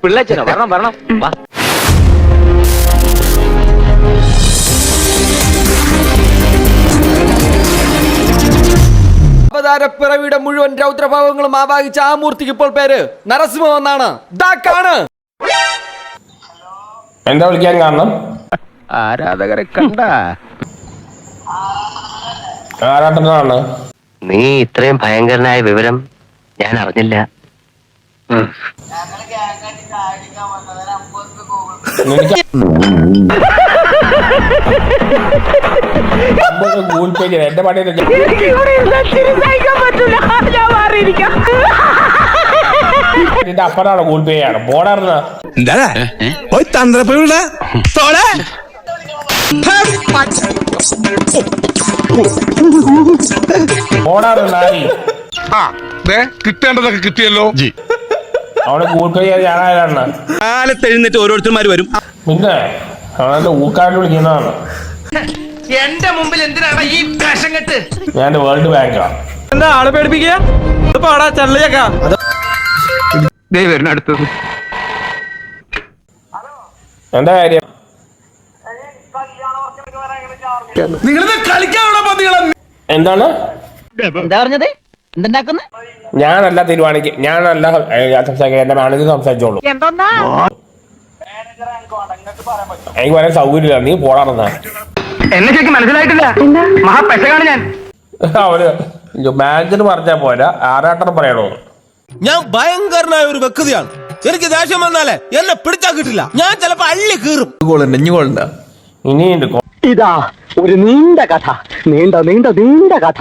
പിള്ളേച്ചനോ? വരണം വരണം. വാ. അവതാരപ്പിറവിയുടെ മുഴുവൻ രൗദ്രഭാവങ്ങളും ആവാഹിച്ച ആ മൂർത്തിക്ക് ഇപ്പോൾ പേര് നരസിംഹം എന്നാണ്. എന്താ വിളിക്കാൻ കാരണം? ആരാധകരെ കണ്ട ആരാട്ടനാണ്. നീ ഇത്രയും ഭയങ്കരനായ വിവരം ഞാൻ അറിഞ്ഞില്ല. ഗൂഗിൾ പേ ചെയ്ത എന്റെ പണി എന്റെ അപ്പനാണ് ഗൂഗിൾ പേ ആണ്. പോടാർന്ന കിട്ടേണ്ടതൊക്കെ കിട്ടിയല്ലോ. അവിടെ ഗൂഗിൾ പേ ചെയ്യാൻ ഞാനാരാണ്? കാലത്തെഴുന്നിട്ട് ഓരോരുത്തന്മാർ വരും. പിന്നെ അവനെ ഊക്കാണ്ട് വിളിക്കുന്നതാണ്. എന്റെ മുമ്പിൽ എന്തിനാണ് ഈ വേഷം കെട്ട്? ഞാൻ വേൾഡ് ബാങ്കാ. എന്താ ആളെ പേടിപ്പിക്കുക? അടുത്തത് എന്താ കാര്യം? എന്താണ്? എന്താ പറഞ്ഞത്? എന്തുണ്ടാക്കുന്ന? ഞാനല്ല തീരുമാനിക്കും. ഞാനല്ല സംസാരിക്കുക. എന്റെ മാനേജർ സംസാരിച്ചോളൂ. എനിക്ക് പറയാൻ സൗകര്യമില്ല. നീ പോടാറുന്ന എന്നെ ശരിക്കും മനസ്സിലായിട്ടില്ല. മഹാപെശകാണ് ഞാൻ. അവര് മാനേജർ പറഞ്ഞാ പോരാ, ആരാട്ടം പറയണോ? ഞാൻ ഭയങ്കരനായ ഒരു വ്യക്തിയാണ്. എനിക്ക് ദേഷ്യം വന്നാലേ എന്നെ പിടിച്ചാ കിട്ടില്ല. ഞാൻ ചിലപ്പോ അള്ളി കീറും. ഇനിയുണ്ട്. ഇതാ ഒരു നീണ്ട കഥ. നീണ്ട നീണ്ട നീണ്ട കഥ.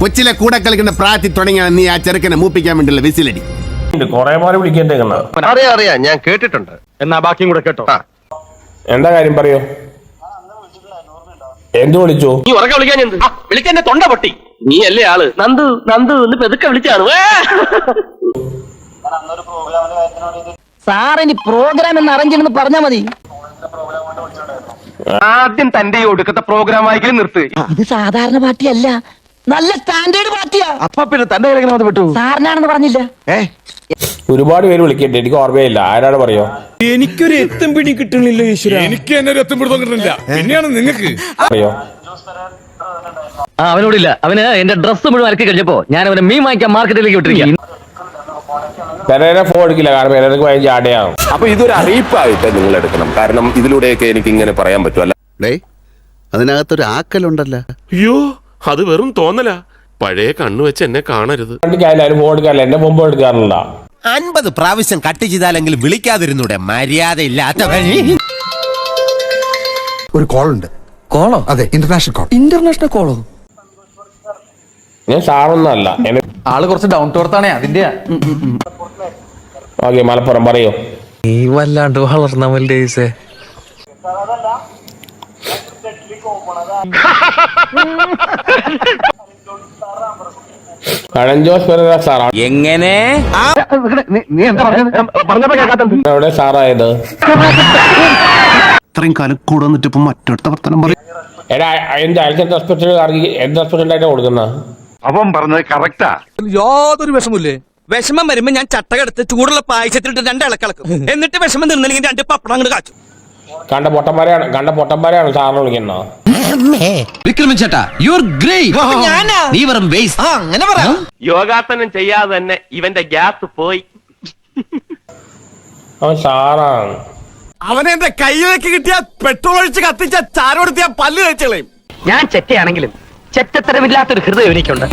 കൊച്ചിലെ കൂടെ കളിക്കുന്ന പ്രായത്തിൽ തുടങ്ങിയാണ് നീ ആ ചെറുക്കനെ മൂപ്പിക്കാൻ വേണ്ടിയുള്ള വിസിലടി. കൊറേ പോലെ വിളിക്കേണ്ടേക്കുന്ന. അറിയാം, ഞാൻ കേട്ടിട്ടുണ്ട്. എന്നാ ബാക്കിയും കൂടെ കേട്ടോ. എന്താ കാര്യം പറയൂ. എന്ത് വിളിച്ചു? നീ ഉറക്കെ വിളിക്കാൻ എന്ത്? വിളിക്കാൻ തൊണ്ട പൊട്ടി. നീ അല്ലേ ആള്? നന്ദു നന്ദു എന്ന് പെതുക്കെ വിളിച്ചാണ്. സാറിന് പ്രോഗ്രാം എന്ന് അറേഞ്ച് പറഞ്ഞാ മതി. ആദ്യം തന്റെ ഈ ഒടുക്കത്തെ പ്രോഗ്രാം ആയെങ്കിലും നിർത്ത്. ഇത് സാധാരണ പാർട്ടിയല്ല, നല്ല സ്റ്റാൻഡേർഡ് പാർട്ടിയാ. അപ്പൊ പിന്നെ തന്റെ കയ്യിലെങ്ങനെ വിട്ടു? സാറിനാണെന്ന് പറഞ്ഞില്ല. ഒരുപാട് പേര് വിളിക്കട്ടെ, എനിക്ക് ഓർമ്മയില്ല. ആരാണ് പറയോ? എനിക്കൊരു എത്തും പിടി കിട്ടണില്ല ഈശ്വര. എനിക്ക് എന്നെ ഒരു എത്തും പിടുത്തം കിട്ടുന്നില്ല. പിന്നെയാണ് നിങ്ങൾക്ക് പറയോ? അവനോടില്ല. അവന് എന്റെ ഡ്രസ്സ് മുഴുവൻ ഇറക്കി കഴിഞ്ഞപ്പോ ഞാൻ അവനെ മീൻ വാങ്ങിക്കാൻ മാർക്കറ്റിലേക്ക് വിട്ടിരിക്കും. പെരേനെ ഫോൺ എടുക്കില്ല, കാരണം പെരേനക്ക് ഭയങ്കര ജാടയാവും. അപ്പൊ ഇതൊരു അറിയിപ്പായിട്ട് നിങ്ങൾ എടുക്കണം. കാരണം ഇതിലൂടെയൊക്കെ എനിക്ക് ഇങ്ങനെ പറയാൻ പറ്റുമല്ല. അതിനകത്തൊരു ആക്കലുണ്ടല്ലോ. അയ്യോ, അത് വെറും തോന്നല. പഴയ കണ്ണു വെച്ച് എന്നെ കാണരുത്. എല്ലാവരും ഫോൺ എടുക്കാറില്ല, എന്നെ മുമ്പ് എടുക്കാറില്ല. 50 പ്രാവശ്യം കട്ട് ചെയ്താലെങ്കിലും വിളിക്കാതിരുന്നൂടെ? മര്യാദ ഇല്ലാത്ത ഒരു കോൾ ഉണ്ട്. കോളോ? അതെ, ഇന്റർനാഷണൽ കോൾ. ഇന്റർനാഷണൽ കോളോ? ഞാൻ സാറൊന്നും അല്ല. ആള് കുറച്ച് ഡൗൺ ടു എർത്ത് ആണേ, അതിന്റെ. ഓക്കെ, മലപ്പുറം പറയോ. നീ വല്ലാണ്ട് വളർന്നവല്ലേ. കഴഞ്ചോസ് പെരേര സാറാണ്. എങ്ങനെ? നീ എന്താ പറഞ്ഞപ്പോ കേൾക്കാത്തത്? എവിടെ സാറായത്? ഇത്രയും കാലം കൂടെ വന്നിട്ട് ഇപ്പൊ മറ്റൊരുത്ത വർത്തനം പറയും. എടാ, എന്റെ അയൽക്കത്തെ ഹോസ്പിറ്റലിൽ എന്ത് ഹോസ്പിറ്റലായിട്ടാണ് കൊടുക്കുന്ന? അവൻ പറഞ്ഞത് കറക്റ്റാ. യാതൊരു വിഷമില്ലേ? വിഷമം വരുമ്പോ ഞാൻ ചട്ടകെടുത്ത് ചൂടുള്ള പായസത്തിലിട്ട് 2 ഇളക്കിളക്കും. എന്നിട്ട് വിഷമം നിന്നില്ലെങ്കിൽ 2 പപ്പടം അങ്ങോട്ട് കാച്ചു. കണ്ട പൊട്ടന്മാരെയാണ് സാറിന് വിളിക്കുന്നത്. വിക്രമൻ ചേട്ടാ, യു ആർ ഗ്രേറ്റ്. നീ വെറും വേസ്റ്റ്. അങ്ങനെ പറയാം. യോഗാസനം ചെയ്യാതെ തന്നെ ഇവന്റെ ഗ്യാസ് പോയി. അവൻ സാറാണ്. അവനെ എന്റെ കയ്യിലേക്ക് കിട്ടിയ പെട്രോൾ ഒഴിച്ച് കത്തിച്ച ചാരോടുത്ത് ഞാൻ പല്ല് കഴിച്ചളയും. ഞാൻ ചെറ്റയാണെങ്കിലും ചെറ്റത്തരമില്ലാത്തൊരു ഹൃദയം എനിക്കുണ്ട്.